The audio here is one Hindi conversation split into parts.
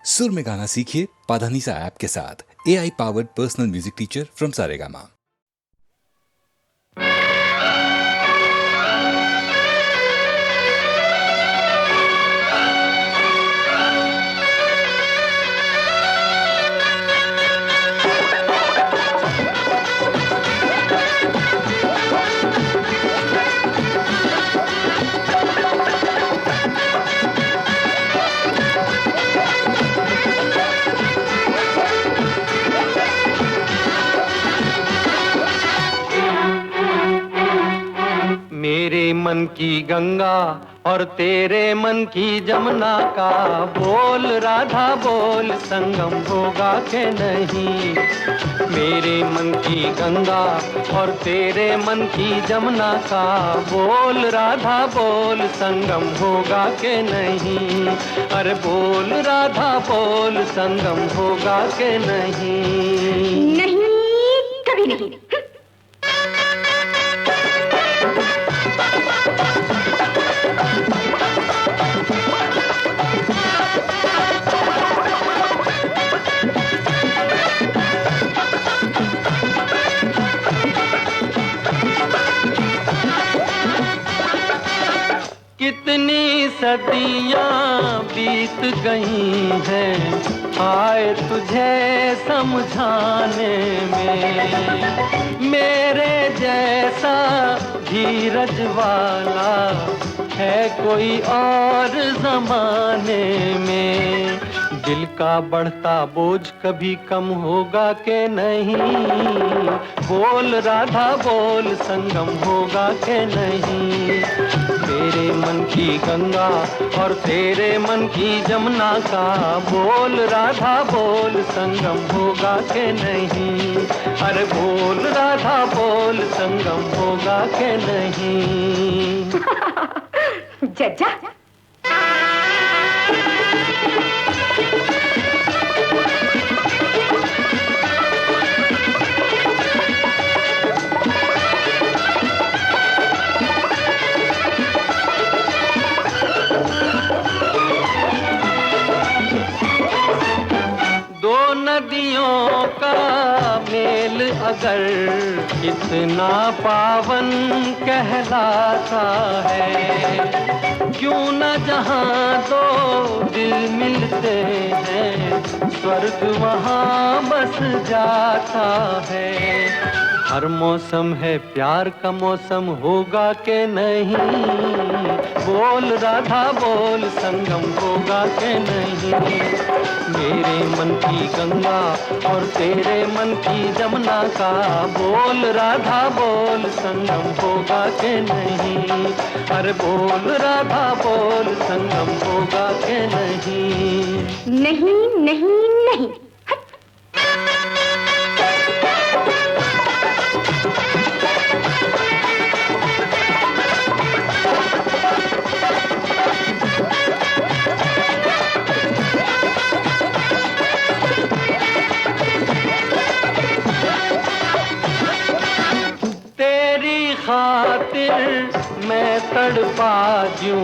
सुर में गाना सीखिए पाधानीसा ऐप के साथ। AI powered personal music teacher from Saregama. मेरे मन की गंगा और तेरे मन की जमुना का बोल राधा बोल, संगम होगा के नहीं। मेरे मन की गंगा और तेरे मन की जमुना का बोल राधा बोल, संगम होगा के नहीं। अरे बोल राधा बोल, संगम होगा के नहीं। नहीं, कभी नहीं। कितनी सदियां बीत गई हैं आए तुझे समझाने में। मेरे जैसा धीरज वाला है कोई और जमाने में। दिल का बढ़ता बोझ कभी कम होगा के नहीं। बोल राधा बोल, संगम होगा के नहीं। तेरे मन की गंगा और तेरे मन की जमुना का बोल राधा बोल, संगम होगा के नहीं। अरे बोल राधा बोल, संगम होगा के नहीं। जज्जा नदियों का मेल अगर इतना पावन कहलाता है, क्यों न जहां दो दिल मिलते हैं स्वर्ग वहां बस जाता है। हर मौसम है प्यार का मौसम होगा के नहीं। बोल राधा बोल, संगम होगा के नहीं। मेरे मन की गंगा और तेरे मन की जमुना का बोल राधा बोल, संगम होगा के नहीं। अरे बोल राधा बोल, संगम होगा के नहीं। नहीं नहीं नहीं। खातिर मैं तड़पा दूं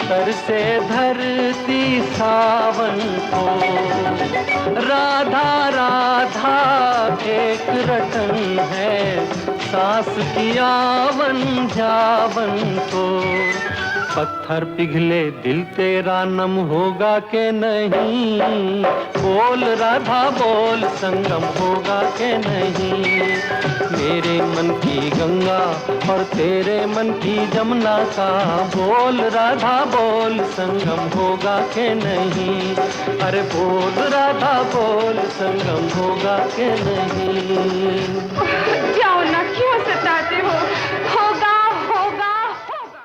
तरसे धरती सावन को। राधा राधा एक रटन है सांस की आवन जावन को। पत्थर पिघले दिल तेरा नम होगा के नहीं। बोल राधा बोल, संगम होगा के नहीं। मेरे मन की गंगा और तेरे मन की जमुना का बोल राधा बोल, संगम होगा के नहीं। अरे बोल राधा बोल, संगम होगा के नहीं। जाओ ना, क्यों सताते हो? होगा होगा होगा।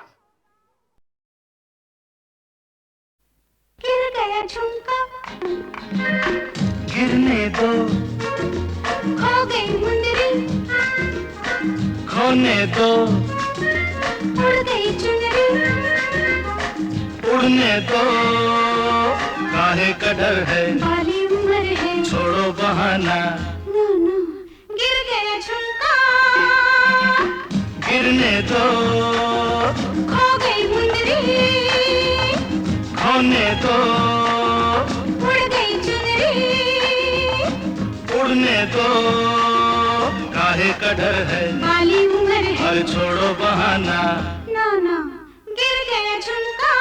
गिर गया झुमका, गिरने दो, खो गई मुंदरी, खोने दो, उड़ गई चुनरी, उड़ने दो। काहे का डर है, बाली उम्र है, छोड़ो बहाना। नो नो, गिर गया झुमका, गिरने दो, खो गई मुंदरी, खोने दो, उड़ गई चुभने दो, काहे का डर है, बाली उम्र है, अरे छोड़ो बहाना, ना ना गिर गया झुमका,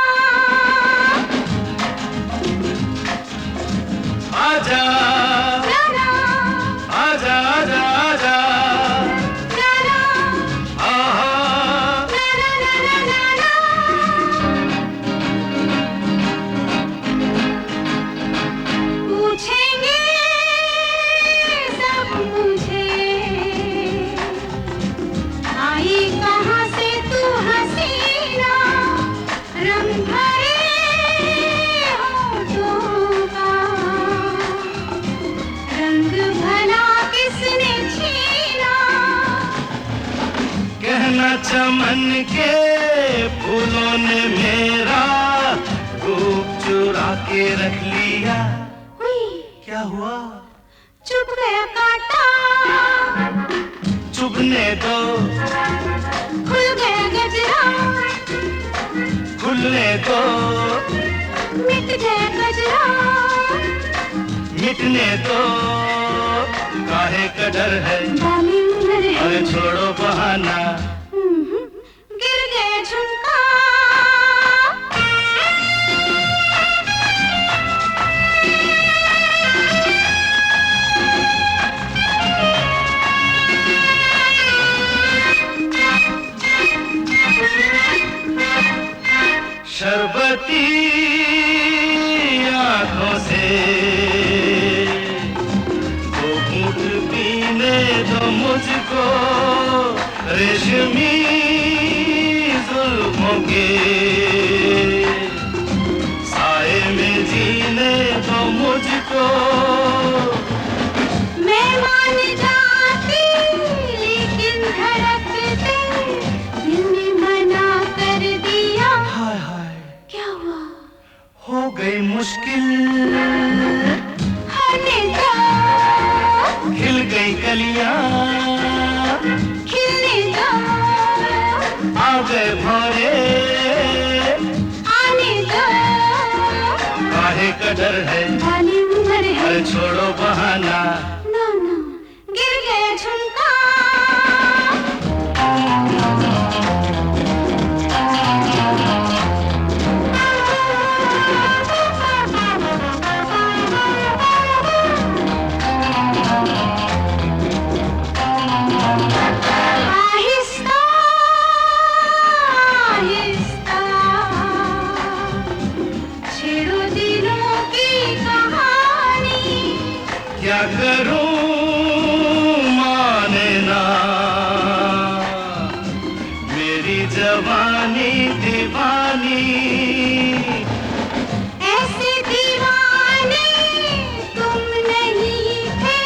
आजा जाना आजा आजा आजा, जाना आहा ना ना ना ना ना पूछेंगे सब मुझे, आई कहाँ से तू हसीना, रंग भरे होठों का, रंग भला किसने छीना, कहना चमन के फूलों ने मेरा रूप चुरा के रख लिया, हुई क्या हुआ, चुप गया कांटा, चुभने दो, खुल गया गजरा, खुलने दो, मिट गया गजरा, मिटने दो, काहे का डर है, बाली उम्र है, अरे छोड़ो बहाना, गिर गया झुमका, शरबती आंखों से वो घूंट पीने दो मुझको, रेशमी जुल्फों के साए में जीने दो मुझको, मैं मान जाती लेकिन धड़कते दिल ने मना कर दिया, हाय हाय क्या हुआ, हो गई मुश्किल, होने दो, खिल गई कलियां, खिलने दो, आ गए भौरे, आने दो, काहे का डर है, बाली उम्र है, अरे छोड़ो बहाना, ना ना गिर गया झुमका, आहिस्ता आहिस्ता छेड़ो दिलों की कहानी, क्या करूं माने ना, मेरी जवानी दीवानी, ऐसे दीवाने तुम नहीं थे,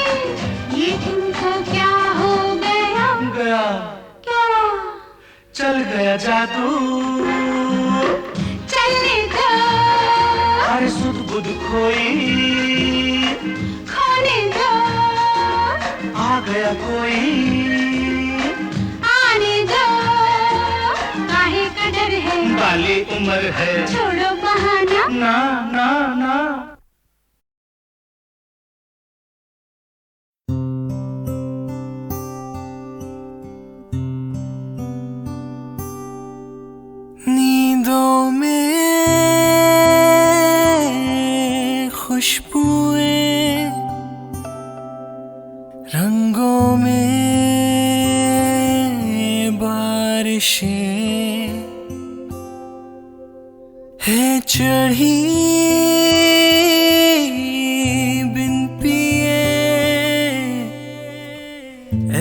ये तुमको क्या हो गया, गया क्या चल गया जादू, चलने दो, अरे सुध बुध खोई, खोने दो, आ गया कोई, आने दो, काहे का डर है, बाली उम्र है, छोड़ो बहाना, ना ना ना, नींदों में खुशबुएं, रंगों में बारिशें है चढ़ी बिन पिए,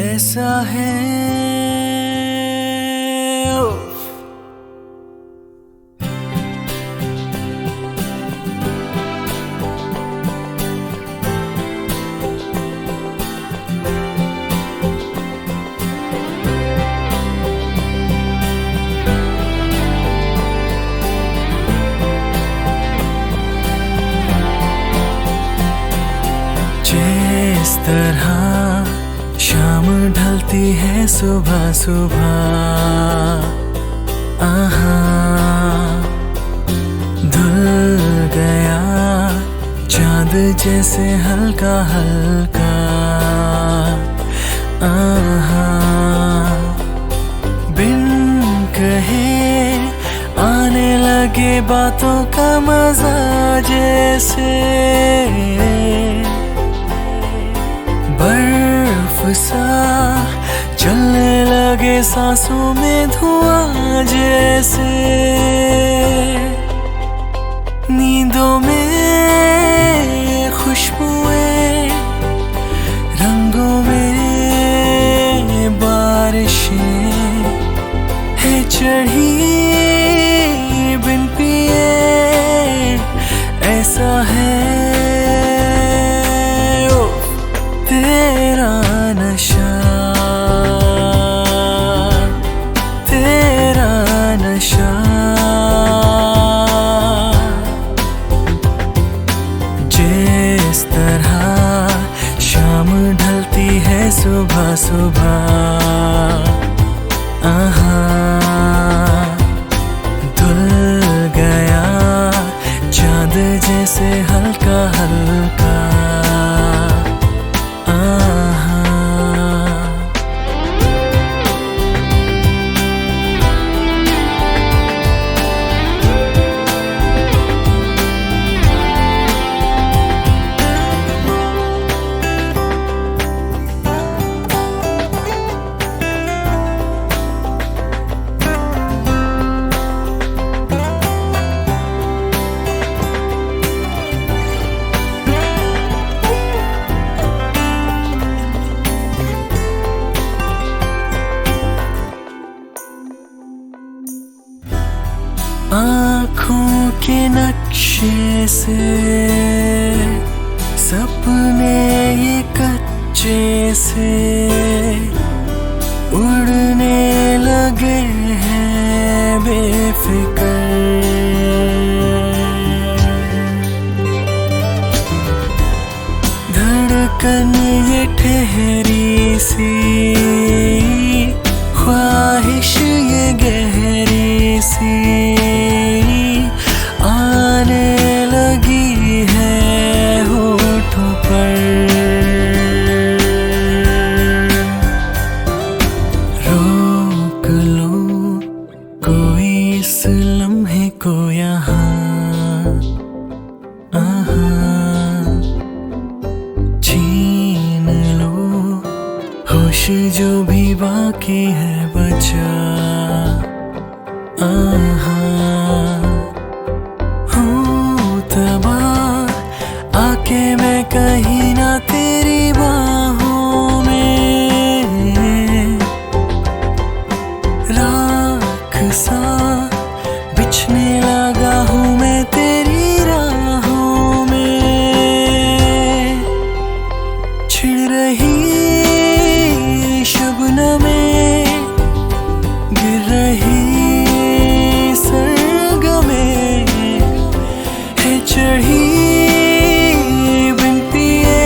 ऐसा है जिस तरह शाम ढलती है सुबह सुबह, आहा धुल गया चांद चांद जैसे हल्का हल्का आहा, बिन कहे आने लगे बातों का मजा जैसे बर्फ सा चलने लगे सांसों में धुआं जैसे नींदों में खुशबुएं रंगों में बारिशें है चढ़ी बिन पिए ऐसा है ओ तेरा नशा तेरा नशा जिस तरह शाम ढलती है सुबह सुबह आहा, धुल गया चांद जैसे हल्का हल्का आहा। आँखों के नक्शे से सपने ये कच्चे से उड़ने लगे हैं बेफिक्र, धड़कन ये ठहरी सी ख्वाहिश ये गहरी सी आने लगी है होठों पर, रोक लो कोई इस लम्हे को यहाँ आहा, छीन लो होश जो भी बाकी है बचा आहा, हूँ तबाह आके मैं कहीं ना तेरी बाहों में राख सा बिछने लगा हूँ मैं तेरी राहों में, छिड़ रही शबनमें गिर रही सरगमें है चढ़ी बिन पिए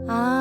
आ